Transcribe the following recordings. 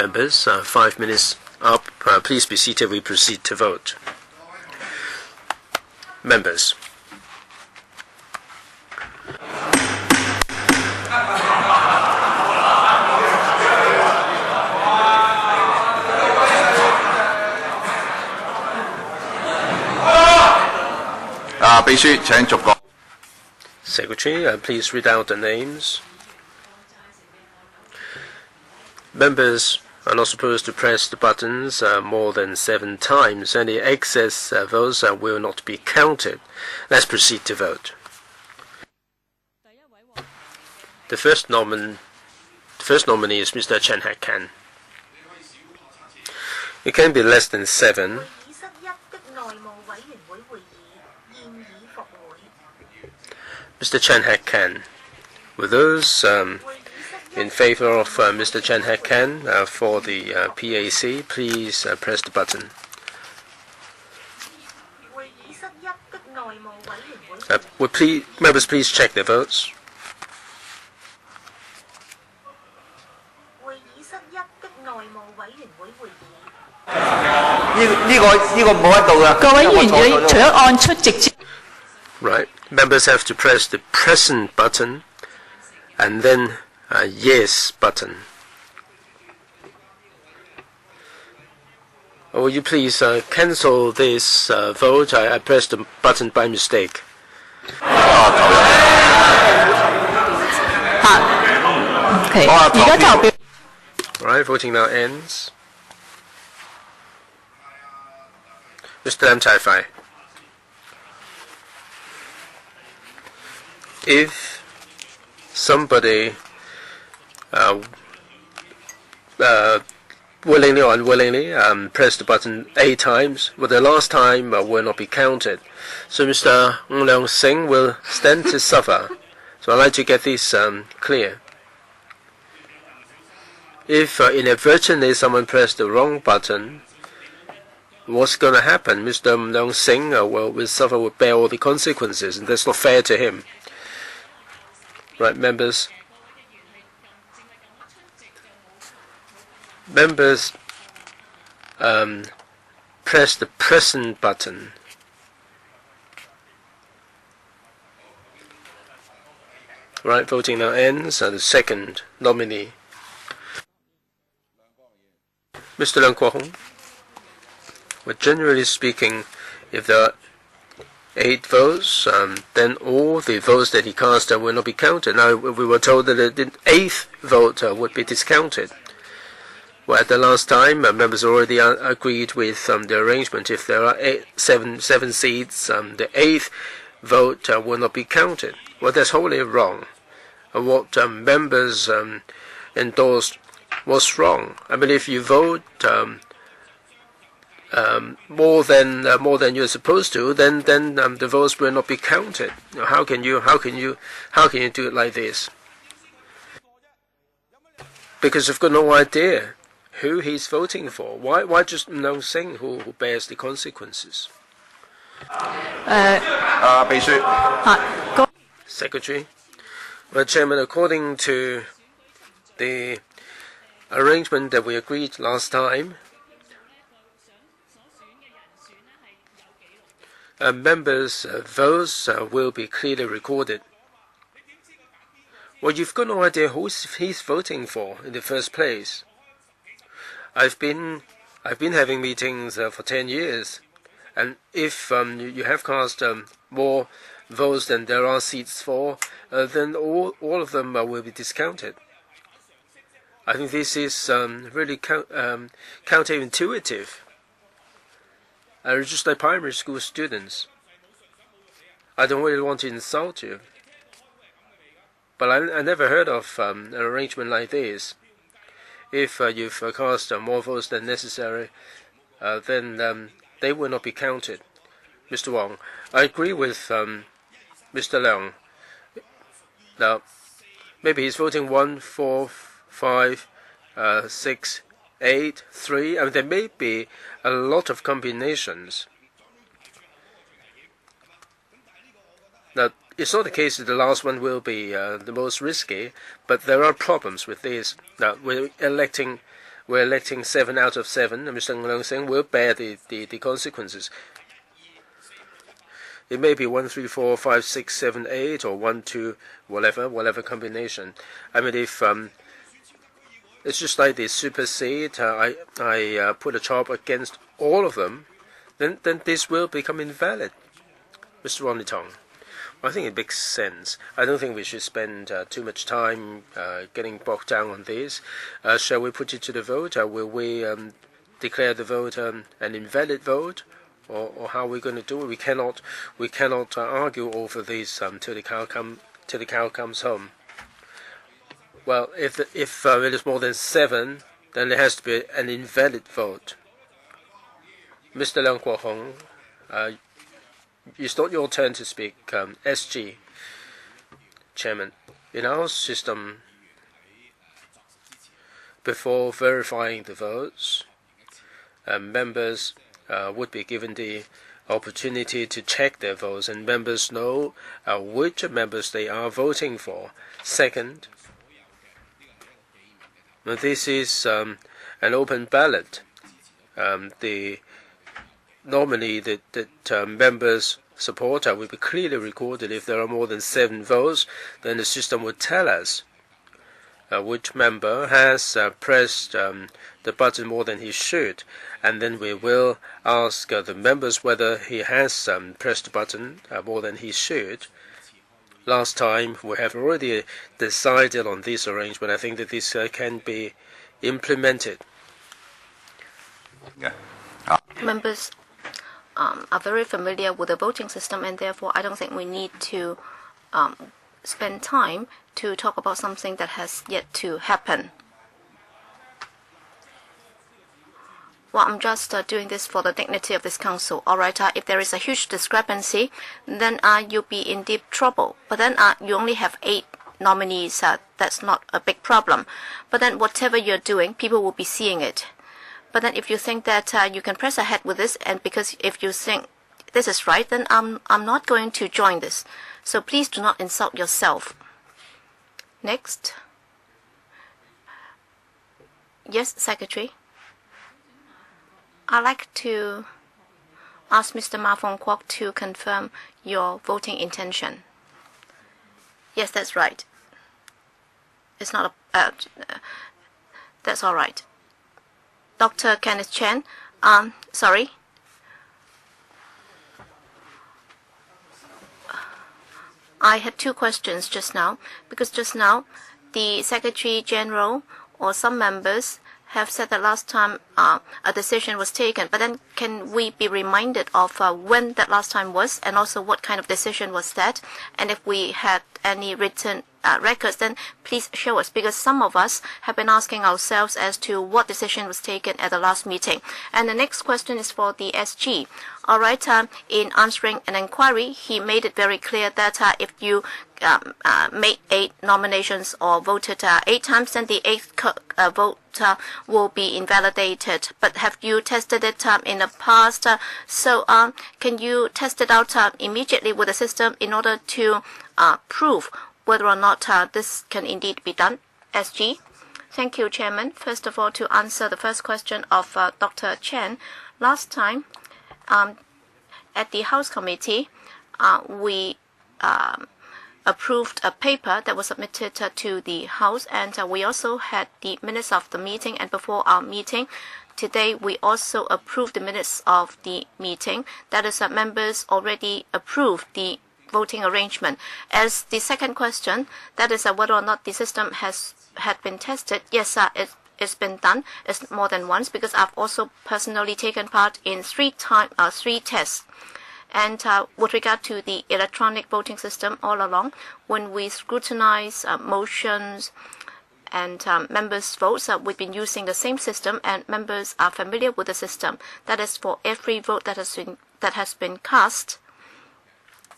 Members, 5 minutes up. Please be seated. We proceed to vote. Members. Secretary, please read out the names. Members are not supposed to press the buttons more than 7 times. Any excess votes will not be counted. Let's proceed to vote. The first nominee is Mr. Chen Hek-kan. It can be less than 7. Mr. Chen Hek-kan. With those in favor of Mr. Chen Hek-kan for the PAC, please press the button. Members, please check their votes. Right. Members have to press the present button and then a yes button. Will you please cancel this vote? I pressed the button by mistake. Okay. Right, voting now ends. Mr. Lam Tai-Fai. If somebody willingly or unwillingly press the button 8 times, well, the last time will not be counted. So Mr. Ng Leong Sing will stand to suffer. So I'd like to get this clear. If inadvertently someone pressed the wrong button, what's going to happen? Mr. Ng Leong Sing will suffer, will bear all the consequences, and that's not fair to him. Right, members. Members, press the present button. Right, voting now ends. The second nominee, Mr. Leung Kwok-hong. Well, generally speaking, if there are 8 votes, then all the votes that he cast will not be counted. Now, we were told that the 8th vote would be discounted. Well, at the last time, members already agreed with the arrangement. If there are 7 seats, the 8th vote will not be counted. Well, that's wholly wrong. What members endorsed was wrong. I mean, if you vote more than you're supposed to, then the votes will not be counted. How can you do it like this? Because you've got no idea who he's voting for. Why just Ng Leong Sing who bears the consequences? Secretary. Well, Chairman, according to the arrangement that we agreed last time, members' votes will be clearly recorded. Well, you've got no idea who he's voting for in the first place. I've been having meetings for 10 years, and if you have cast more votes than there are seats for, then all of them will be discounted. I think this is really counterintuitive. Just like primary school students. I don't really want to insult you, but I never heard of an arrangement like this. If you've cast more votes than necessary, then they will not be counted. Mr. Wong, I agree with Mr. Leung. Now, maybe he's voting 1, 4, 5, 6, 8, 3. I mean, there may be a lot of combinations. Now, it's not the case that the last one will be the most risky, but there are problems with this. Now, we're we're electing 7 out of 7, and Mr. Ng saying we'll bear the consequences. It may be 1, 3, 4, 5, 6, 7, 8, or 1, 2, whatever combination. I mean, if it's just like the supersede, I put a charge against all of them, then this will become invalid. Mr. Ronnie Tong, I think it makes sense. I don't think we should spend too much time getting bogged down on this. Shall we put it to the vote? Will we declare the vote an invalid vote, or how are we going to do it? We cannot argue over this till the cow comes home. Well, if it is more than 7, then there has to be an invalid vote. Mr. Leung Kwok-hong, it's not your turn to speak. SG, Chairman, in our system, before verifying the votes, members would be given the opportunity to check their votes, and members know which members they are voting for. Second, this is an open ballot. Normally, the members' support will be clearly recorded. If there are more than 7 votes, then the system would tell us which member has pressed the button more than he should, and then we will ask the members whether he has pressed the button more than he should. Last time, we have already decided on this arrangement. I think that this can be implemented. Yeah. Members are very familiar with the voting system, and therefore I don't think we need to spend time to talk about something that has yet to happen. Well, I'm just doing this for the dignity of this council. All right, if there is a huge discrepancy, then you'll be in deep trouble. But then you only have 8 nominees. That's not a big problem. But then whatever you're doing, people will be seeing it. But then if you think that you can press ahead with this, and because if you think this is right, then I'm not going to join this. So please do not insult yourself. Next. Yes, Secretary. I'd like to ask Mr. Ma Fong-kwok to confirm your voting intention. Yes, that's right. It's not a... that's all right. Dr. Kenneth Chen, sorry. I had 2 questions just now, because just now the Secretary General or some members have said that last time a decision was taken, but then can we be reminded of when that last time was, and also what kind of decision was that? And if we had any written records, then please show us, because some of us have been asking ourselves as to what decision was taken at the last meeting. And the next question is for the SG. All right, in answering an inquiry, he made it very clear that if you made 8 nominations or voted 8 times, then the 8th vote will be invalidated. But have you tested it in the past? So can you test it out immediately with the system in order to prove whether or not this can indeed be done? SG. Thank you, Chairman. First of all, to answer the first question of Dr. Chen, last time at the House Committee, we approved a paper that was submitted to the House, and we also had the minutes of the meeting. And before our meeting today, we also approved the minutes of the meeting. That is, members already approved the voting arrangement. As the second question, that is whether or not the system had been tested. Yes, it's been done. It's more than once, because I've also personally taken part in 3 tests. And with regard to the electronic voting system, all along, when we scrutinize motions and members' votes, we've been using the same system, and members are familiar with the system. That is, for every vote that has been cast,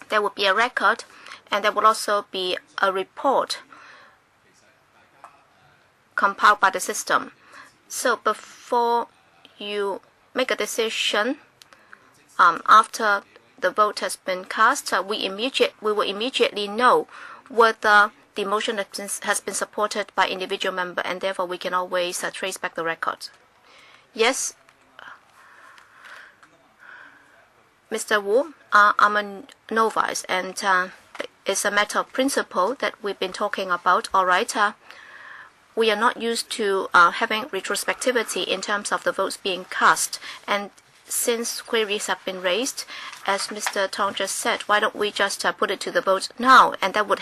there will be a record, and there will also be a report compiled by the system. So before you make a decision, after the vote has been cast, we will immediately know whether the motion has been supported by individual member, and therefore we can always trace back the record. Yes, Mr. Wu, I'm a novice, and it's a matter of principle that we've been talking about. All right, we are not used to having retrospectivity in terms of the votes being cast, and since queries have been raised, as Mr. Tong just said, why don't we just put it to the vote now, and that would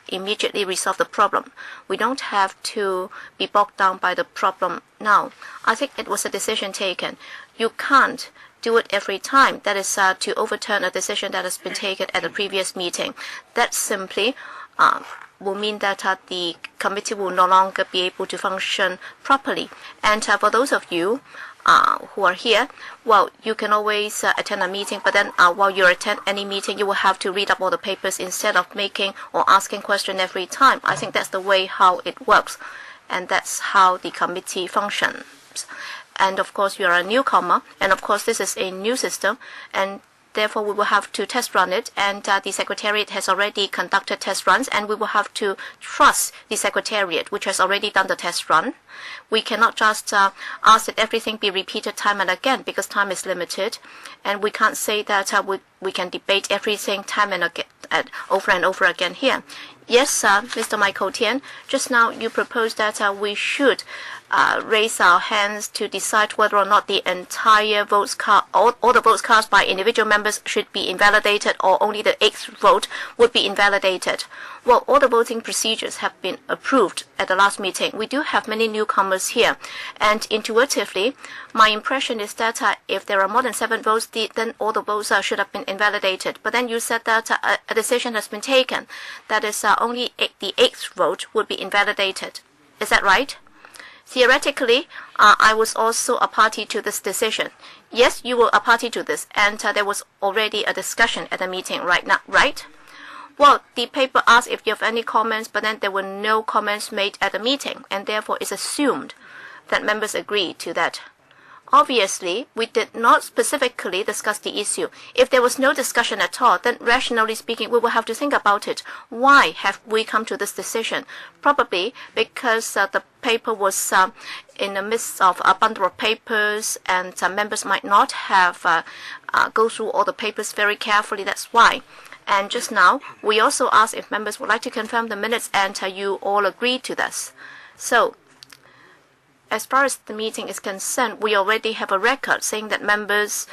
immediately resolve the problem. We don't have to be bogged down by the problem now. I think it was a decision taken. You can't do it every time. That is to overturn a decision that has been taken at a previous meeting. That simply will mean that the committee will no longer be able to function properly. And for those of you who are here, well, you can always attend a meeting, but then while you attend any meeting, you will have to read up all the papers instead of making or asking questions every time. I think that's the way how it works, and that's how the committee functions. And of course, you are a newcomer, and of course, this is a new system, and therefore we will have to test run it, and the Secretariat has already conducted test runs, and we will have to trust the Secretariat, which has already done the test run. We cannot just ask that everything be repeated time and again, because time is limited, and we can't say that we can debate everything time and again, over and over again here. Yes, Mr. Michael Tian, just now you proposed that we should raise our hands to decide whether or not the entire votes cast, all the votes cast by individual members should be invalidated, or only the 8th vote would be invalidated. Well, all the voting procedures have been approved at the last meeting. We do have many newcomers here, and intuitively, my impression is that if there are more than 7 votes, then all the votes should have been invalidated. But then you said that a decision has been taken, that is only the 8th vote would be invalidated. Is that right? Theoretically, I was also a party to this decision. Yes, you were a party to this, and there was already a discussion at the meeting right now, right? Well, the paper asked if you have any comments, but then there were no comments made at the meeting, and therefore it's assumed that members agreed to that. Obviously, we did not specifically discuss the issue. If there was no discussion at all, then rationally speaking, we will have to think about it. Why have we come to this decision? Probably because the paper was in the midst of a bundle of papers, and members might not have go through all the papers very carefully. That's why. And just now, we also asked if members would like to confirm the minutes, and you all agreed to this. So, as far as the meeting is concerned, we already have a record saying that members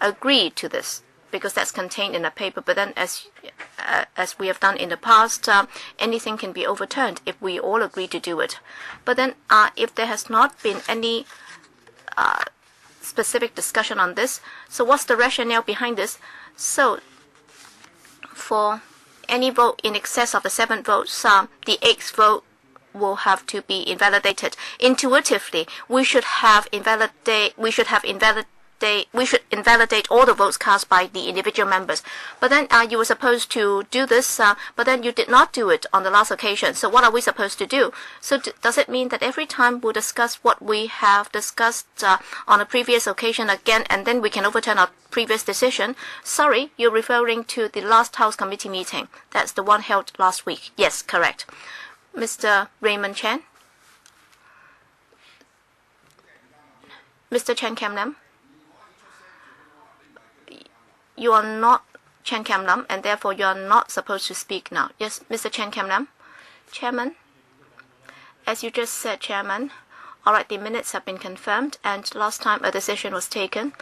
agreed to this, because that's contained in a paper. But then, as we have done in the past, anything can be overturned if we all agree to do it. But then, if there has not been any specific discussion on this, so what's the rationale behind this? So, for any vote in excess of the 7 votes, the 8th vote will have to be invalidated. Intuitively, we should invalidate all the votes cast by the individual members. But then you were supposed to do this, but then you did not do it on the last occasion. So what are we supposed to do? So does it mean that every time we'll discuss what we have discussed on a previous occasion again, and then we can overturn our previous decision? Sorry, you're referring to the last House Committee meeting. That's the one held last week. Yes, correct. Mr. Raymond Chen. Mr. Chen Kam-lam. You are not Chen Kam-lam, and therefore you are not supposed to speak now. Yes, Mr. Chen Kam-lam. Chairman, as you just said, Chairman, all right, the minutes have been confirmed, and last time a decision was taken.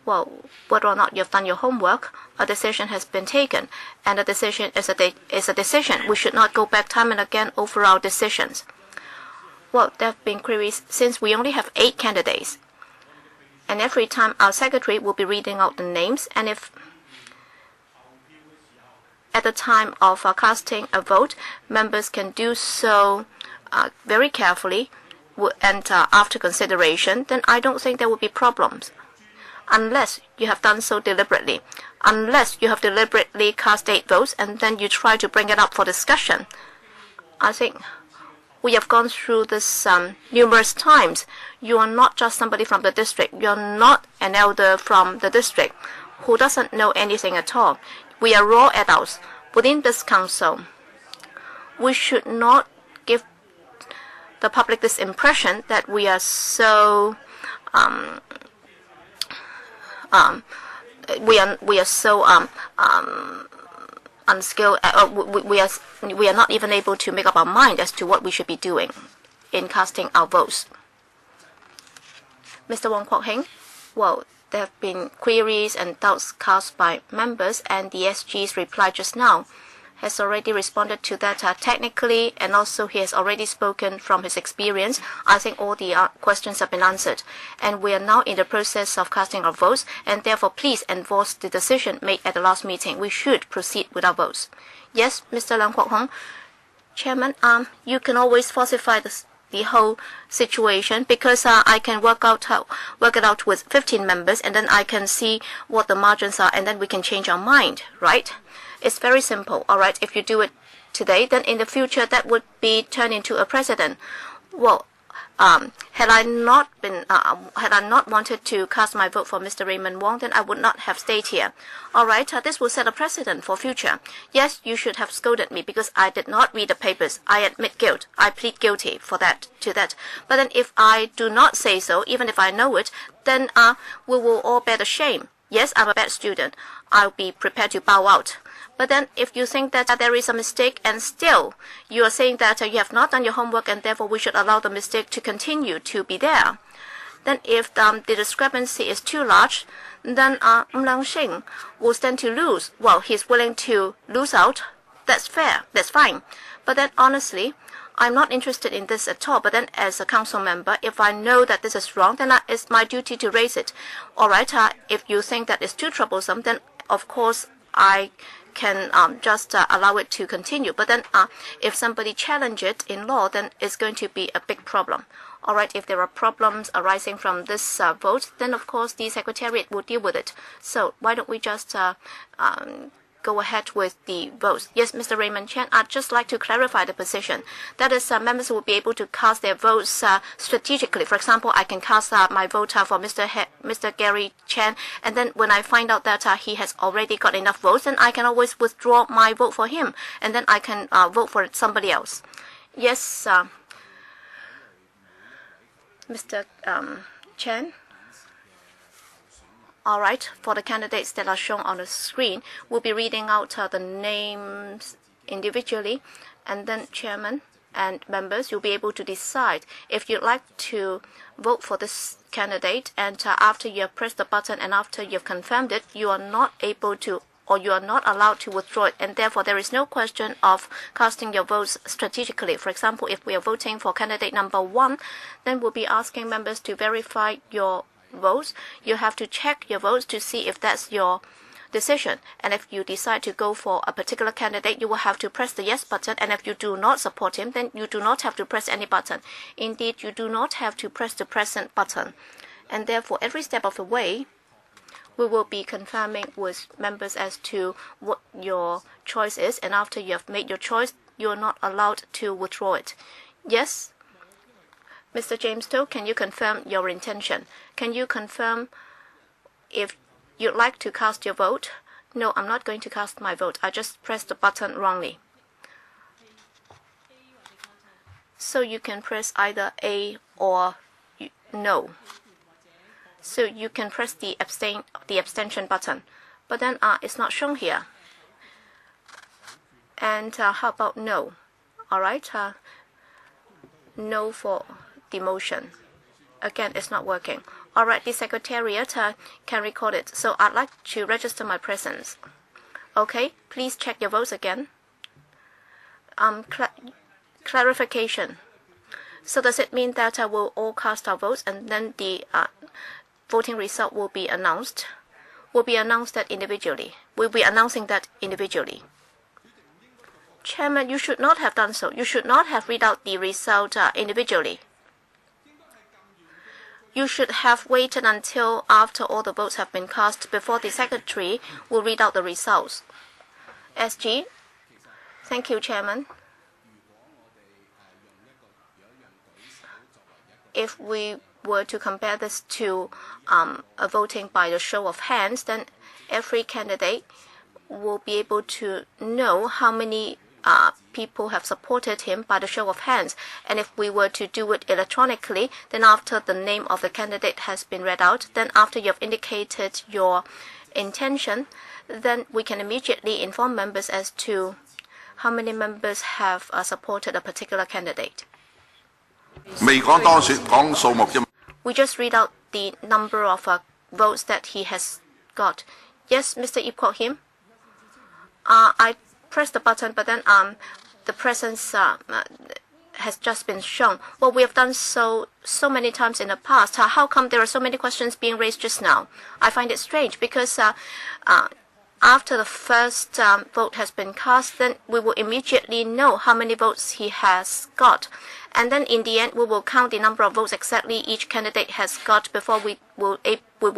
Well, whether or not you've done your homework, a decision has been taken, and a decision is a decision. We should not go back time and again over our decisions. Well, there have been queries since we only have 8 candidates. And every time our secretary will be reading out the names, and if at the time of casting a vote, members can do so very carefully and after consideration, then I don't think there will be problems. Unless you have done so deliberately. Unless you have deliberately cast 8 votes and then you try to bring it up for discussion. I think we have gone through this numerous times. You are not just somebody from the district. You are not an elder from the district who doesn't know anything at all. We are raw adults within this council. we should not give the public this impression that we are so unskilled. We are not even able to make up our mind as to what we should be doing in casting our votes. Mr. Wong Kwok Heng, well, there have been queries and doubts cast by members, and the SG's reply just now has already responded to that technically, and also he has already spoken from his experience. I think all the questions have been answered, and we are now in the process of casting our votes, and therefore please enforce the decision made at the last meeting. We should proceed with our votes. Yes, Mr. Leung Kwok Hong. Chairman, you can always falsify the whole situation, because I can work it out with 15 members, and then I can see what the margins are, and then we can change our mind, right? It's very simple, all right? If you do it today, then in the future that would be turned into a precedent. Well, had I not wanted to cast my vote for Mr. Raymond Wong, then I would not have stayed here. All right, this will set a precedent for future. Yes, you should have scolded me because I did not read the papers. I admit guilt. I plead guilty to that. But then if I do not say so, even if I know it, then we will all bear the shame. Yes, I'm a bad student. I'll be prepared to bow out. But then if you think that there is a mistake and still you are saying that you have not done your homework and therefore we should allow the mistake to continue to be there, then if the discrepancy is too large, then Leung Shing will stand to lose. Well, he's willing to lose out. That's fair. That's fine. But then honestly, I'm not interested in this at all. But then as a council member, if I know that this is wrong, then it's my duty to raise it. All right, if you think that it's too troublesome, then of course I can just allow it to continue. But then if somebody challenge it in law, then it's going to be a big problem. All right, if there are problems arising from this vote, then of course the Secretariat will deal with it. So why don't we just go ahead with the votes? Yes, Mr. Raymond Chen, I'd just like to clarify the position. That is, members will be able to cast their votes strategically. For example, I can cast my vote for Mr. Gary Chen, and then when I find out that he has already got enough votes, then I can always withdraw my vote for him, and then I can vote for somebody else. Yes, Mr. Chen. All right, for the candidates that are shown on the screen, we'll be reading out the names individually, and then chairman and members, you'll be able to decide if you'd like to vote for this candidate, and after you have pressed the button and after you've confirmed it, you are not able to, or you are not allowed to withdraw it, and therefore there is no question of casting your votes strategically. For example, if we are voting for candidate number 1, then we'll be asking members to verify your votes. You have to check your votes to see if that's your decision, and if you decide to go for a particular candidate, you will have to press the yes button, and if you do not support him, then you do not have to press any button. Indeed, you do not have to press the present button, and therefore every step of the way we will be confirming with members as to what your choice is, and after you have made your choice, you are not allowed to withdraw it. Yes, Mr. James To, can you confirm your intention? Can you confirm if you'd like to cast your vote? No, I'm not going to cast my vote. I just pressed the button wrongly. So you can press either A or no. So you can press the abstention button, but then it's not shown here. And how about no? All right, no for the motion. Again, it's not working. All right, the Secretariat can record it. So I'd like to register my presence. Okay, please check your votes again. Clarification. So does it mean that we'll all cast our votes and then the voting result will be announced? We'll be announced that individually. We'll be announcing that individually. Chairman, you should not have done so. You should not have read out the result individually. You should have waited until after all the votes have been cast before the Secretary will read out the results. SG. Thank you, Chairman. If we were to compare this to a voting by the show of hands, then every candidate will be able to know how many people have supported him by the show of hands. And if we were to do it electronically, then after the name of the candidate has been read out, then after you have indicated your intention, then we can immediately inform members as to how many members have supported a particular candidate. We just read out the number of votes that he has got. Yes, Mr. Ip Kwok Him. I pressed the button, but then the presence has just been shown. Well, we have done so many times in the past. How come there are so many questions being raised just now? I find it strange because after the first vote has been cast, then we will immediately know how many votes he has got. And then in the end, we will count the number of votes exactly each candidate has got before we will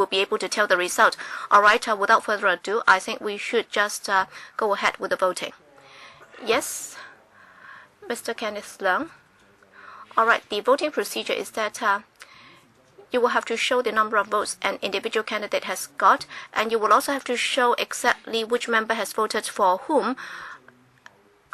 be able to tell the result. All right, without further ado, I think we should just go ahead with the voting. Yes, Mr. Kenneth Leung. All right, the voting procedure is that you will have to show the number of votes an individual candidate has got, and you will also have to show exactly which member has voted for whom.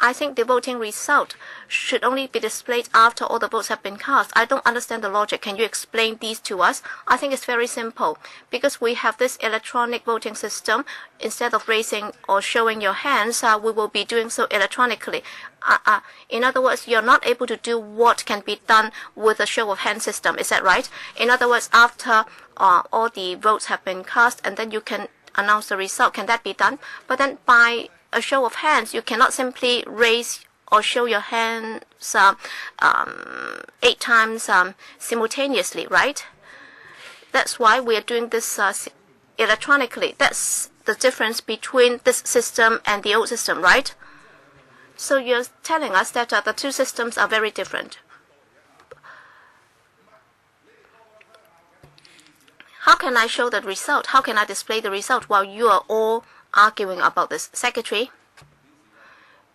I think the voting result should only be displayed after all the votes have been cast. I don't understand the logic. Can you explain these to us? I think it's very simple. Because we have this electronic voting system, instead of raising or showing your hands, we will be doing so electronically. In other words, you're not able to do what can be done with a show of hands system. Is that right? In other words, after all the votes have been cast, and then you can announce the result. Can that be done? But then by a show of hands, you cannot simply raise or show your hands 8 times simultaneously, right? That's why we are doing this electronically. That's the difference between this system and the old system, right? So you're telling us that the two systems are very different. How can I show the result? How can I display the result while you are all arguing about this? Secretary,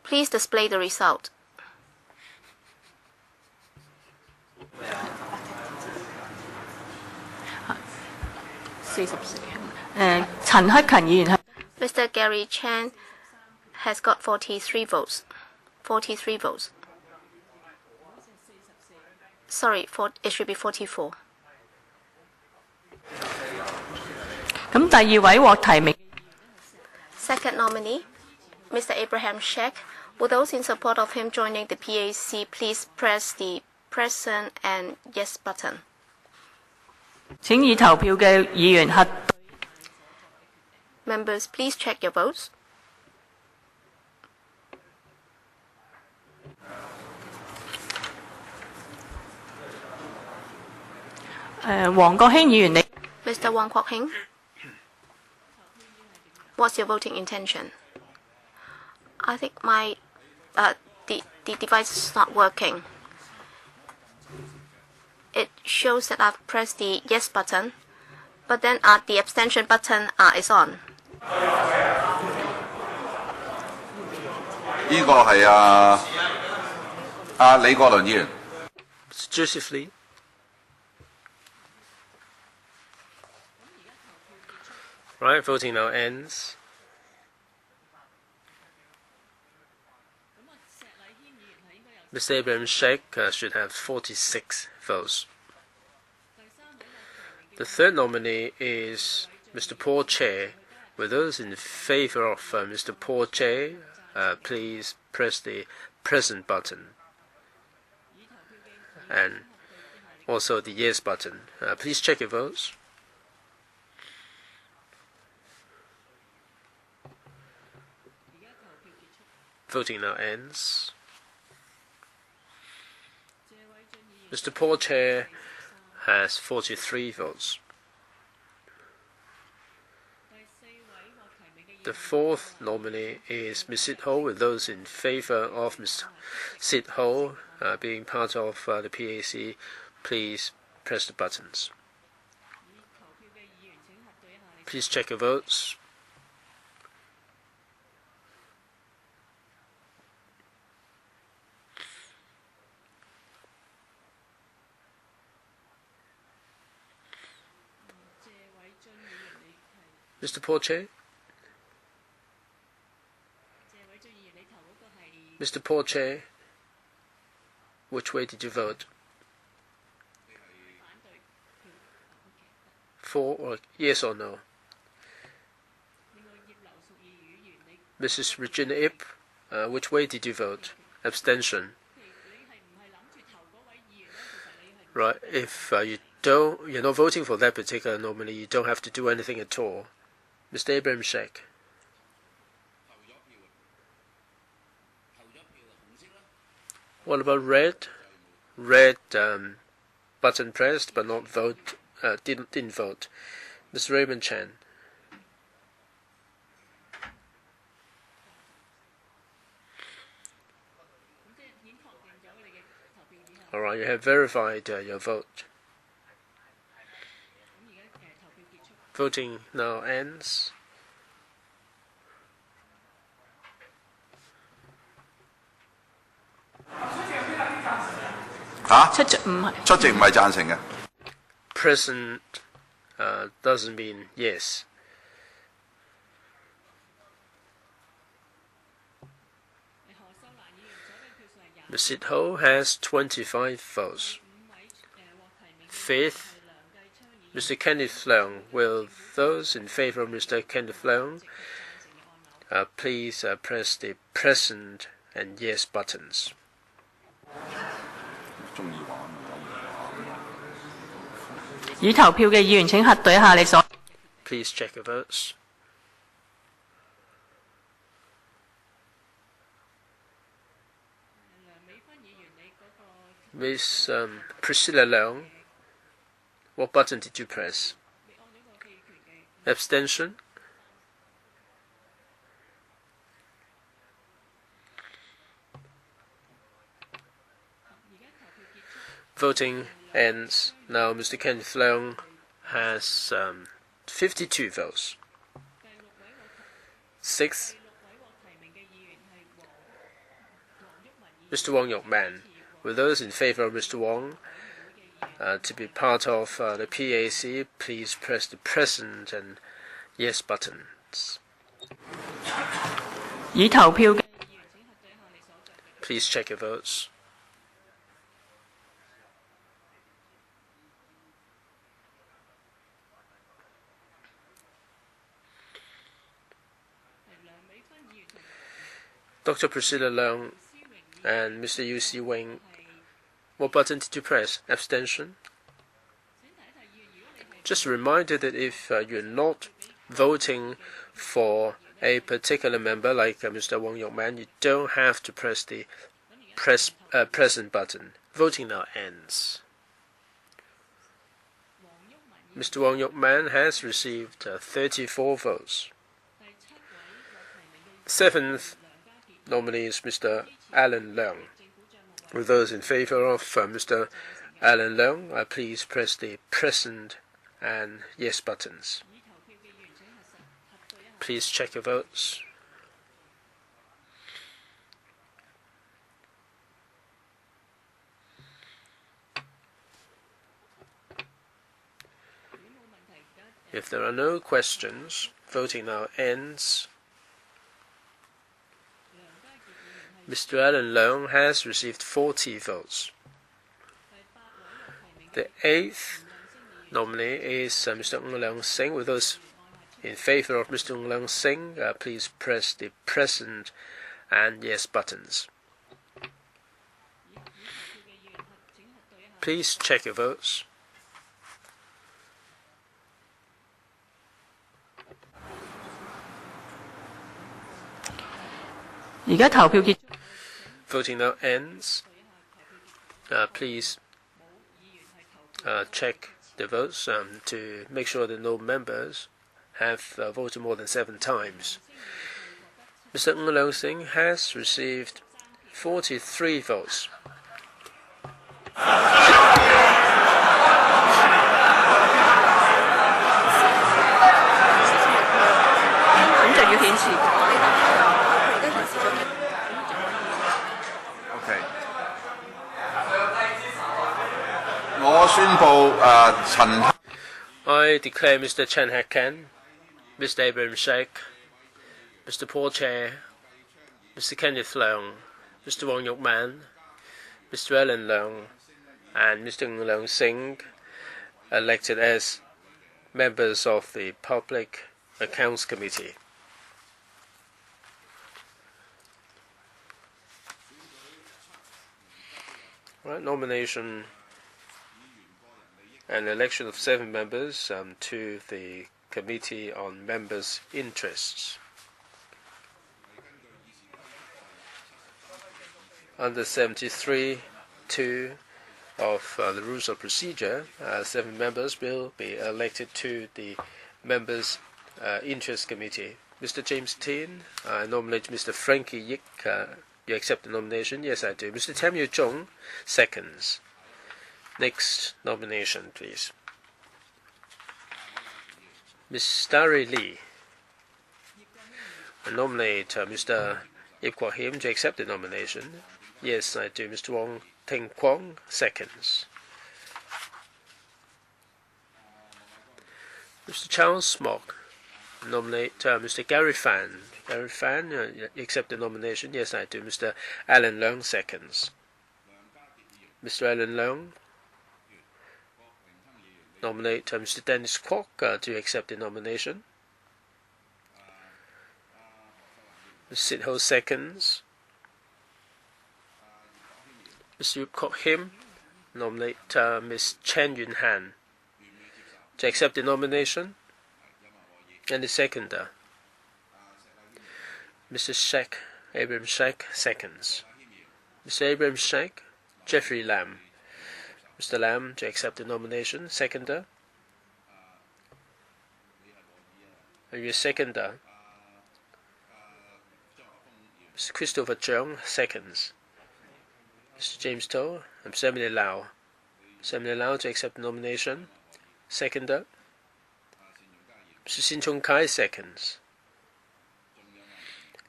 please display the result. Mr. Gary Chan has got 43 votes. 43 votes. Sorry, it should be 44. Second nominee, Mr. Abraham Sheck. Will those in support of him joining the PAC please press the present and yes button? Members, please check your votes. Mr. Wong Kwok Hing, what's your voting intention? I think my the device is not working. It shows that I've pressed the yes button, but then the abstention button is on. It's Joseph Lee. Right, voting now ends. Mr. Abraham Sheck should have 46 votes. The third nominee is Mr. Paul Che. With those in favor of Mr. Paul Che, please press the present button and also the yes button. Please check your votes. Voting now ends. Mr. Paul Che has 43 votes. The fourth nominee is Ms. Sid Ho. With those in favor of Ms. Sid Ho being part of the PAC, please press the buttons. Please check your votes. Mr. Paul Che? Mr. Paul Chair, which way did you vote? For or yes or no? Mrs. Regina Ip, which way did you vote? Abstention. Right. If you're not voting for that particular nominee, you don't have to do anything at all. Mr. Abraham Sheikh. What about red? Red button pressed but not vote. Didn't vote. Mr. Raymond Chan. All right, you have verified your vote. Voting now ends. Present doesn't mean yes. Ms. Sit Ho has 25 votes. Fifth, Mr. Kenneth Leung. Will those in favor of Mr. Kenneth Leung please press the present and yes buttons. Please check your votes. Miss Priscilla Leung, what button did you press? Abstention? Voting ends. Now Mr. Kenneth Leung has 52 votes. Sixth, Mr. Wong Yok-man. With those in favor of Mr. Wong to be part of the PAC, please press the present and yes buttons. Please check your votes. Dr. Priscilla Leung and Mr. Yu Si Wing, what button did you press? Abstention? Just a reminder that if you're not voting for a particular member, like Mr. Wong Yok-man, you don't have to press the present button. Voting now ends. Mr. Wong Yok-man has received 34 votes. Seventh nominee is Mr. Alan Leung. With those in favor of Mr. Alan Leung, please press the present and yes buttons. Please check your votes. If there are no questions, voting now ends. Mr. Alan Leung has received 40 votes. The eighth nominee is Mr. Ng Leung Sing. With those in favor of Mr. Ng Leung Sing, please press the present and yes buttons. Please check your votes. Voting now ends. Please check the votes to make sure that no members have voted more than 7 times. Mr. Ng Leung Sing has received 43 votes. I declare Mr. Chen Hak-kan, Mr. Abraham Sheikh, Mr. Paul Chair, Mr. Kenneth Leung, Mr. Wong Yok Man, Mr. Alan Leung, and Mr. Ng Leung Sing elected as members of the Public Accounts Committee. Right, nomination and election of 7 members to the Committee on Members' Interests. Under 73(2) of the Rules of Procedure, 7 members will be elected to the Members' Interest Committee. Mr. James Tin, I nominate Mr. Frankie Yik. You accept the nomination? Yes, I do. Mr. Tam Yu-chung seconds. Next nomination, please. Ms. Starry Lee. I nominate Mr. Ip Kwok Him to accept the nomination. Yes, I do. Mr. Wong Ting Kwong seconds. Mr. Charles Smock. I nominate Mr. Gary Fan. Gary Fan, you accept the nomination? Yes, I do. Mr. Alan Leung seconds. Mr. Alan Leung. Nominate Mr. Dennis Kwok to accept the nomination. Mr. Sit Ho seconds. Mr. Ip Kwok Him. Nominate Ms. Chen Yun Han to accept the nomination. And the seconder. Mr. Shek, Abraham Shek seconds. Mr. Abraham Shek, Jeffrey Lam. Mr. Lam to accept the nomination. Seconder. Are you a seconder? Mr. Christopher Chung seconds. Mr. James To and Mr. Emily Lau. Mr. Emily Lau to accept the nomination. Seconder. Mr. Sin Chung Kai seconds.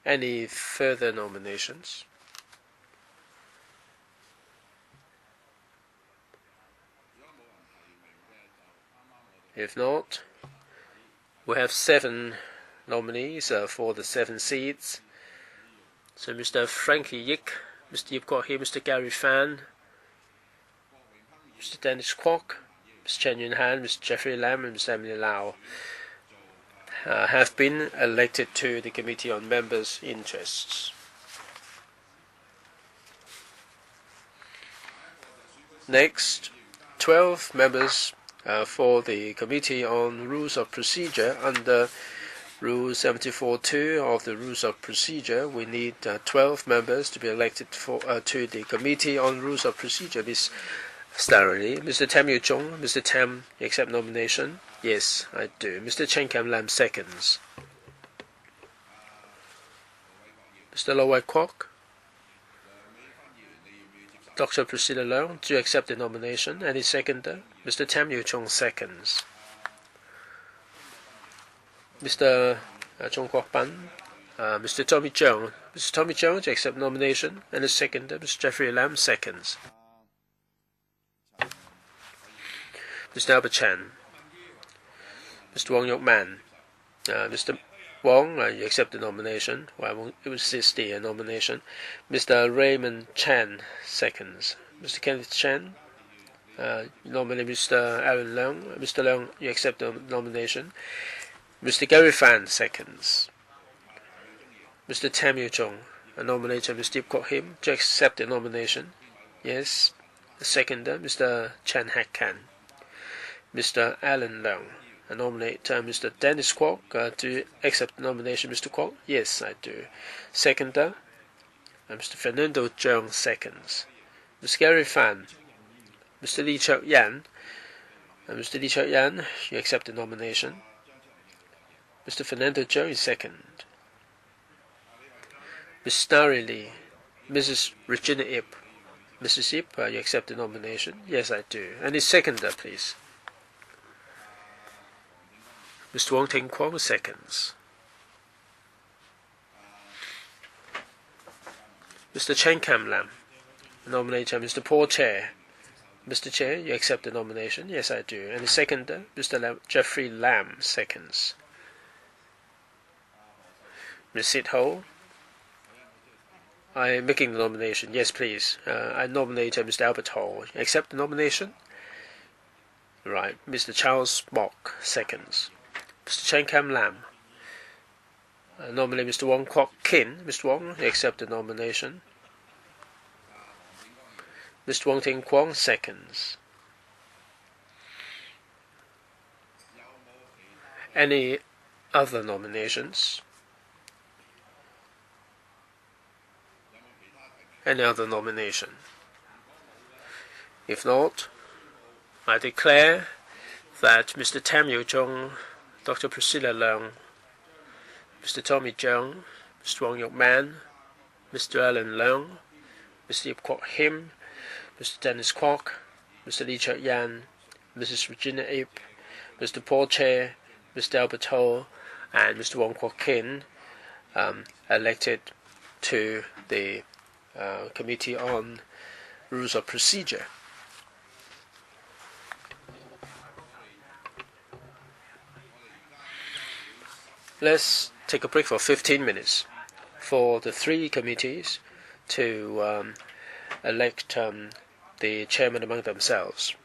Any further nominations? If not, we have 7 nominees for the 7 seats. So Mr. Frankie Yik, Mr. Ip Kwok Hee, Mr. Gary Fan, Mr. Dennis Kwok, Ms. Chen Yun Han, Mr. Jeffrey Lam, and Ms. Emily Lau have been elected to the Committee on Members' Interests. Next, 12 members for the Committee on Rules of Procedure. Under Rule 74(2) of the Rules of Procedure, we need 12 members to be elected to the Committee on Rules of Procedure. Ms. Starry, Mr. Tam Yu-chung, Mr. Tam, you accept nomination? Yes, I do. Mr. Chen Kam Lam seconds. Mr. Lo Wai Kwok, Dr. Priscilla Leung, do you accept the nomination? Any seconder? Mr. Tam Yu-chung seconds. Mr. Chung Kwok Ban, Mr. Tommy Cheung. Mr. Tommy Cheung, do you accept nomination? And the seconder, Mr. Jeffrey Lam seconds. Mr. Albert Chan. Mr. Wong Yok Man. Mr. Wong, you accept the nomination. Well, I won't resist the nomination. Mr. Raymond Chan seconds. Mr. Kenneth Chan. Nominate Mr. Alan Leung. Mr. Leung, you accept the nomination. Mr. Gary Fan seconds. Mr. Tam Yu-chung, a nominator, Mr. Ip Kwok Him, do you accept the nomination? Yes. The seconder, Mr. Chan Hak Kan. Mr. Alan Leung, I nominate Mr. Dennis Kwok. Do you accept the nomination, Mr. Kwok? Yes, I do. Seconder, Mr. Fernando Cheung seconds. Mr. Gary Fan, Mr. Lee Chok Yan, Mr. Lee Chok Yan, you accept the nomination. Mr. Fernando Cheung is second. Ms. Starry Lee, Mrs. Regina Ip. Mrs. Ip, you accept the nomination? Yes, I do. And the seconder, please. Mr. Wong Ting Kwong seconds. Mr. Chen Kam Lam, nominator, Mr. Paul Chair. Mr. Chair, you accept the nomination? Yes, I do. And the seconder, Mr. Jeffrey Lam seconds. Ms. Sit Ho, I'm making the nomination. Yes, please. I nominate Mr. Albert Hall. Accept the nomination? Right. Mr. Charles Mock seconds. Mr. Chen Kam Lam. Nominate Mr. Wong Kwok Kin. Mr. Wong, accept the nomination. Mr. Wong Ting Kwong seconds. Any other nominations? Any other nomination? If not, I declare that Mr. Tam Yu-jung, Dr. Priscilla Leung, Mr. Tommy Cheung, Mr. Wong Yok-man, Mr. Alan Leung, Mr. Yip Kwok Him, Mr. Dennis Kwok, Mr. Lee Chuk Yan, Mrs. Regina Ip, Mr. Paul Che, Mr. Albert Ho, and Mr. Wong Kwok Kin elected to the Committee on Rules of Procedure. Let's take a break for 15 minutes for the three committees to elect the chairman among themselves.